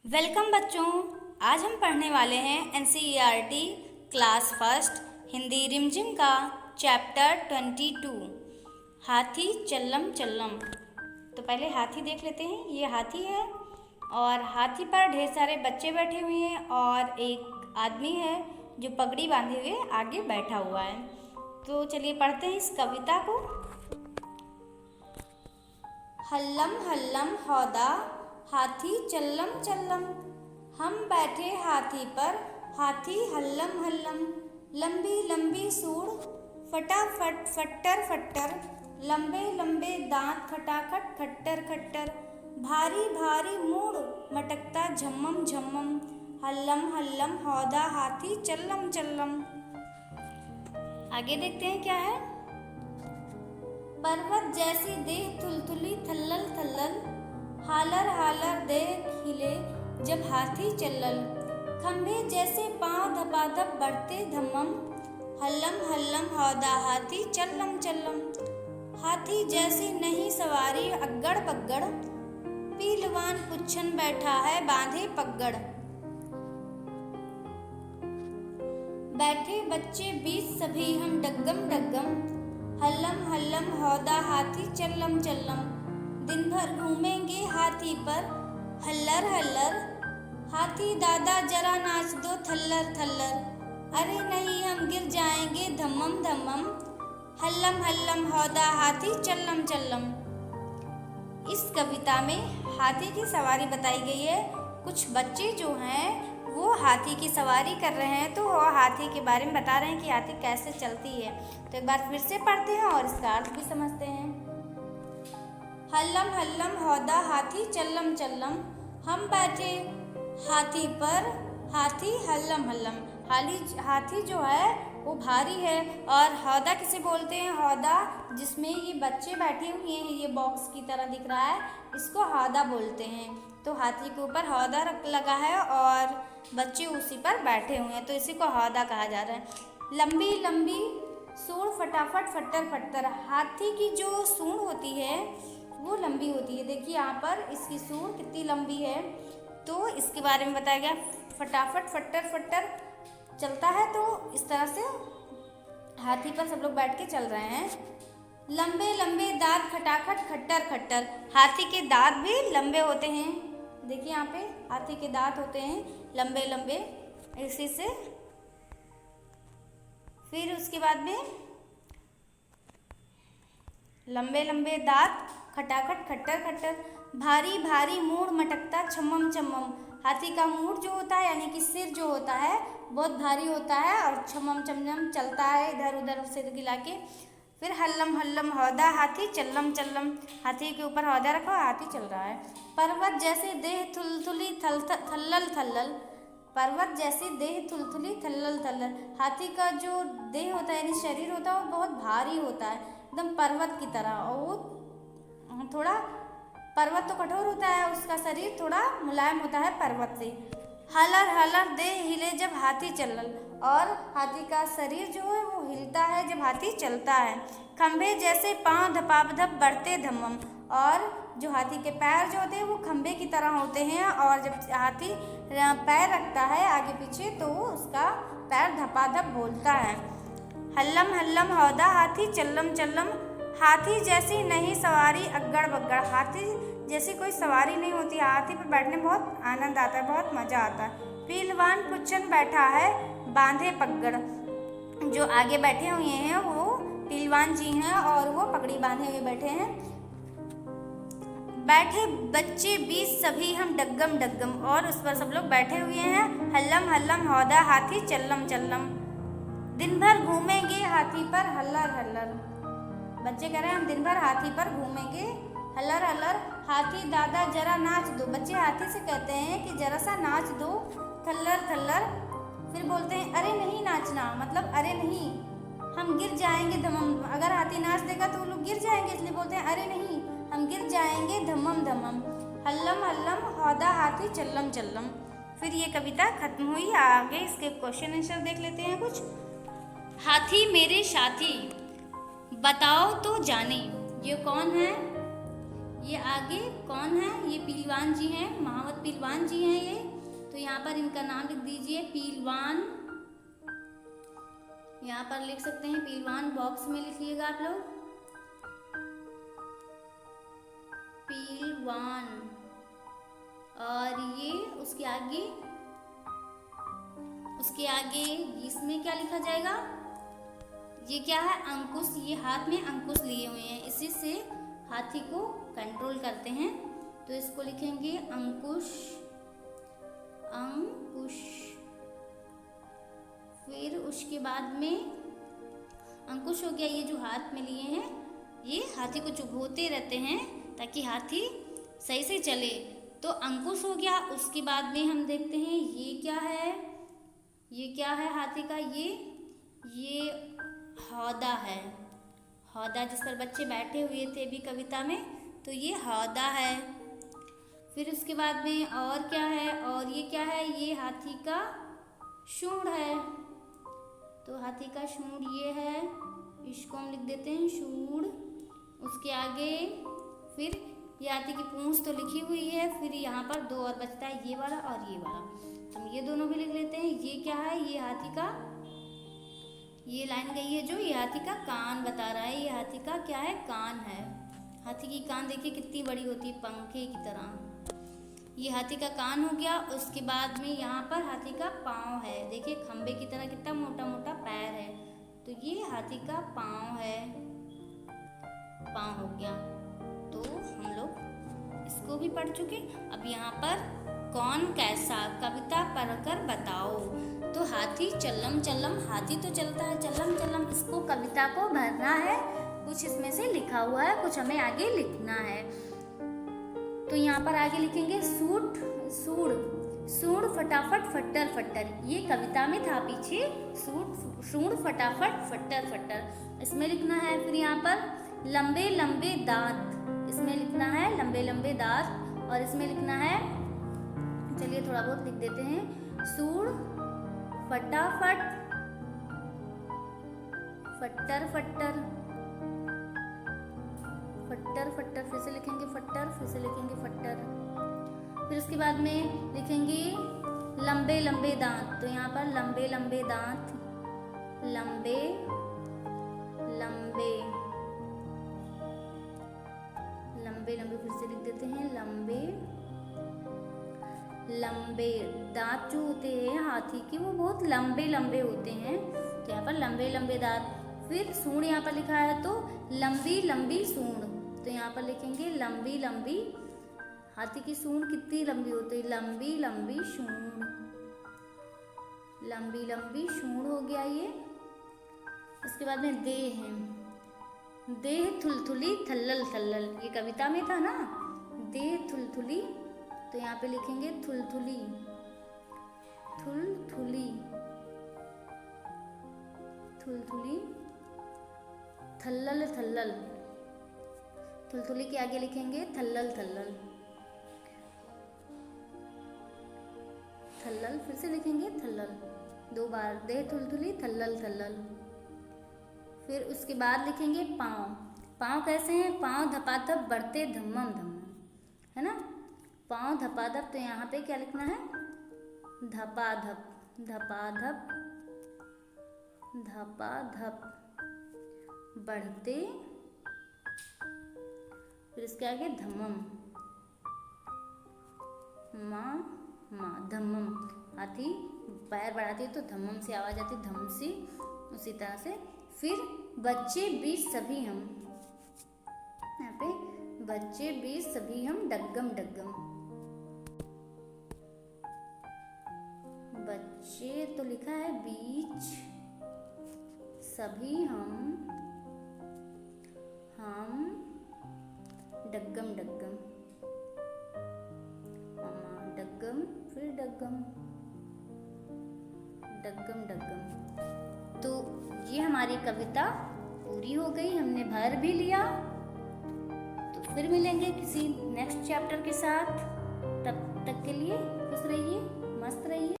Welcome बच्चों। आज हम पढ़ने वाले हैं NCERT क्लास फर्स्ट हिंदी रिमझिम का चैप्टर 22 हाथी चल्लम चल्लम। तो पहले हाथी देख लेते हैं। ये हाथी है और हाथी पर ढेर सारे बच्चे बैठे हुए हैं और एक आदमी है जो पगड़ी बांधे हुए आगे बैठा हुआ है। तो चलिए पढ़ते हैं इस कविता को। हल्लम हल्लम हौदा हाथी चल्लम चल्लम, हम बैठे हाथी पर हाथी हल्लम हल्लम। लंबी लंबी सूंड फटाफट फट्टर फट्टर, लंबे लंबे दांत खटाखट खट्टर खट्टर। भारी भारी मूंड मटकता झम्मम झम्मम, हल्लम हल्लम हौदा हाथी चल्लम चल्लम। आगे देखते हैं क्या है। पर्वत जैसी देह थुलथुली थल्लल थल्लल, हालर हालर देह हिले जब हाथी चल्लल। खंभे जैसे पांव धपाधप बढ़ते धम्मम, हल्लम हल्लम हौदा हाथी चल्लम चल्लम। हाथी जैसी नहीं सवारी अग्गड़ पग्गड़, पीलवान पुच्छन बैठा है बांधे पगड़। बैठे बच्चे बीच सभी हम डग्गम डग्गम, हल्लम हल्लम हौदा हाथी चल्लम चल्लम। दिन भर घूमेंगे हाथी पर हल्लर हल्लर, हाथी दादा जरा नाच दो थल्लर थल्लर। अरे नहीं हम गिर जाएंगे धम्मम धम्मम, हल्लम हल्लम हौदा हाथी चल्लम चल्लम। इस कविता में हाथी की सवारी बताई गई है। कुछ बच्चे जो हैं वो हाथी की सवारी कर रहे हैं, तो वो हाथी के बारे में बता रहे हैं कि हाथी कैसे चलती है। तो एक बार फिर से पढ़ते हैं और इसका अर्थ भी समझते हैं। हल्लम हल्लम हौदा हाथी चल्लम चल्लम, हम बैठे हाथी पर हाथी हल्लम हल्लम। हाथी जो है वो भारी है। और हौदा किसे बोलते हैं? हौदा जिसमें ये बच्चे बैठे हुए हैं, ये बॉक्स की तरह दिख रहा है, इसको हौदा बोलते हैं। तो हाथी के ऊपर हौदा लगा है और बच्चे उसी पर बैठे हुए हैं, तो इसी को हौदा कहा जा रहा है। लंबी लंबी सूंड फटाफट फट्टर फट्टर, हाथी की जो सूंड होती है वो लंबी होती है। देखिए यहाँ पर इसकी सूंड कितनी लंबी है, तो इसके बारे में बताया गया। फटाफट फट्टर फट्टर चलता है, तो इस तरह से हाथी पर सब लोग बैठ के चल रहे हैं। लंबे लंबे दांत खटाखट खट्टर खट्टर, हाथी के दांत भी लंबे होते हैं। देखिए यहाँ पे हाथी के दांत होते हैं लंबे लंबे, इसी से। फिर उसके बाद में लंबे लंबे दांत खटाखट खट्टर खट्टर, भारी भारी मूंड मटकता छम्मम छम्मम, हाथी का मूंड जो होता है यानी कि सिर जो होता है बहुत भारी होता है और छम्मम छम्मम चलता है इधर उधर सिर गिला के। फिर हल्लम हल्लम हौदा हाथी चल्लम चल्लम, हाथी के ऊपर हौदा रखा और हाथी चल रहा है। पर्वत जैसे देह थुलथुली थल्लल थल्लल, पर्वत जैसी देह थुलथुली थल्लल थल्लल, हाथी का जो देह होता है यानी शरीर होता है वो बहुत भारी होता है, एकदम पर्वत की तरह। और वो थोड़ा, पर्वत तो कठोर होता है, उसका शरीर थोड़ा मुलायम होता है पर्वत से। हलर हलर देह हिले जब हाथी चलल, और हाथी का शरीर जो है वो हिलता है जब हाथी चलता है। खंभे जैसे पांव धपाधप बढ़ते धम्मम, और जो हाथी के पैर जो होते हैं वो खंभे की तरह होते हैं, और जब हाथी पैर रखता है आगे पीछे तो उसका पैर धपाधप बोलता है। हल्लम हल्लम हौदा हाथी चल्लम चल्लम, हाथी जैसी नहीं सवारी अग्गड़ बग्गड़, हाथी जैसी कोई सवारी नहीं होती। हाथी पर बैठने में बहुत आनंद आता है, बहुत मज़ा आता है। पीलवान पुच्छन बैठा है बांधे पगड़, जो आगे बैठे हुए हैं वो पीलवान जी हैं और वो पगड़ी बांधे हुए बैठे हैं। बैठे बच्चे बीच सभी हम डग्गम डग्गम, और उस पर सब लोग बैठे हुए हैं। हल्लम हल्लम हौदा हाथी चल्लम चल्लम, दिन भर घूमेंगे हाथी पर हल्लर हल्लर। बच्चे कह रहे हैं हम दिन भर हाथी पर घूमेंगे हल्लर हल्लर, हाथी दादा जरा नाच दो, बच्चे हाथी से कहते हैं कि जरा सा नाच दो थल्लर थल्लर। फिर बोलते हैं अरे नहीं नाचना, मतलब अरे नहीं हम गिर जाएंगे धम्मम, अगर हाथी नाच देगा तो वो लोग गिर जाएंगे, इसलिए बोलते हैं अरे नहीं हम गिर जाएंगे धम्मम धम्मम। हल्लम हल्लम हौदा हाथी चल्लम चल्लम। फिर ये कविता खत्म हुई। आगे इसके क्वेश्चन आंसर देख लेते हैं कुछ। हाथी मेरे साथी बताओ तो जाने, ये कौन है? ये आगे कौन है? ये पीलवान जी हैं, महावत पीलवान जी हैं ये। तो यहाँ पर इनका नाम लिख दीजिए पीलवान। यहाँ पर लिख सकते हैं पीलवान, बॉक्स में लिखिएगा आप लोग पीलवान। और ये उसके आगे इसमें क्या लिखा जाएगा? ये क्या है? अंकुश। ये हाथ में अंकुश लिए हुए हैं, इसी से हाथी को कंट्रोल करते हैं। तो इसको लिखेंगे अंकुश, अंकुश। फिर उसके बाद में अंकुश हो गया। ये जो हाथ में लिए हैं ये हाथी को चुभोते रहते हैं ताकि हाथी सही से चले। तो अंकुश हो गया। उसके बाद में हम देखते हैं ये क्या है? ये क्या है हाथी का? ये हौदा है। हौदा जिस पर बच्चे बैठे हुए थे भी कविता में, तो ये हौदा है। फिर उसके बाद में और क्या है? और ये क्या है? ये हाथी का सूंड है। तो हाथी का सूंड ये है, इसको हम लिख देते हैं सूंड। उसके आगे फिर ये हाथी की पूंछ तो लिखी हुई है। फिर यहाँ पर दो और बचता है, ये वाला और ये वाला। तो हम ये दोनों भी लिख लेते हैं। ये क्या है? ये हाथी का, ये लाइन गई है जो, ये हाथी का कान बता रहा है। ये हाथी का क्या है? कान है। हाथी की कान देखिए कितनी बड़ी होती है, पंखे की तरह। ये हाथी का कान हो गया। उसके बाद में यहाँ पर हाथी का पाँव है। देखिए खंबे की तरह कितना मोटा मोटा पैर है। तो ये हाथी का पाँव है, पाँव हो गया। तो हम लोग इसको भी पढ़ चुके। अब यहाँ पर कौन कैसा, कविता पढ़कर बताओ। तो हाथी चल्लम चल्लम, हाथी तो चलता है चल्लम चल्लम। इसको कविता को भरना है, कुछ इसमें से लिखा हुआ है, कुछ हमें आगे लिखना है। तो यहाँ पर आगे लिखेंगे सूट सूड़, सूड़ फटाफट फट्टर फट्टर। ये कविता में था पीछे, सूट सूड़ फटाफट फट्टर फट्टर, इसमें लिखना है। फिर यहाँ पर लंबे लंबे दांत, इसमें लिखना है लंबे लंबे दांत। और इसमें लिखना है, चलिए थोड़ा बहुत लिख देते हैं, सूड़ फटाफट फट्टर फट्टर, फट्टर फट्टर। फिर से लिखेंगे फट्टर, फिर से लिखेंगे फट्टर। फिर उसके बाद में लिखेंगे लंबे लंबे दांत। तो यहाँ पर लंबे लंबे दांत, लंबे लंबे लंबे लंबे। फिर से लिख देते हैं लंबे लंबे। दांत जो होते हैं हाथी के वो बहुत लंबे लंबे होते हैं। तो यहाँ पर लंबे लंबे दांत। फिर सूंड यहाँ पर लिखा है तो लंबी लंबी सूंड। तो यहाँ पर लिखेंगे लंबी लंबी। हाथी की सूंड कितनी लंबी होती है? लंबी लंबी सूंड, लंबी लंबी सूंड हो गया ये। उसके बाद में देह है, देह थुलथुली थल्लल थल्लल। ये कविता में था ना, देह थुलथुली। तो यहाँ पे लिखेंगे थुलथुली, थुलथुली थुलथुली थल्लल थल्लल। थुलथुली के आगे लिखेंगे थल्लल थल्लल, थल्लल। फिर से लिखेंगे थल्लल दो बार, दे थुलथुली थल्लल थल्लल। फिर उसके बाद लिखेंगे पाँव। पाँव कैसे हैं? पाँव धपाधप बढ़ते धम्मम धम्मम, है ना, पाँव धपाधप। तो यहाँ पे क्या लिखना है? धपाधप, धपाधप धपाधप बढ़ते। फिर इसके आगे धम्मम, माँ माँ धम्मम। हाथी पैर बढ़ाती है तो धम्मम से आवाज आती है, धम्म से, उसी तरह से। फिर बच्चे बीच सभी हम, यहाँ पे बच्चे बीच सभी हम डग्गम डग्गम। बच्चे तो लिखा है बीच, सभी हम डग्गम डग्गम, डग्गम, फिर डग्गम, डग्गम डग्गम। तो ये हमारी कविता पूरी हो गई, हमने भर भी लिया। तो फिर मिलेंगे किसी नेक्स्ट चैप्टर के साथ। तब तक के लिए खुश रहिए, मस्त रहिए।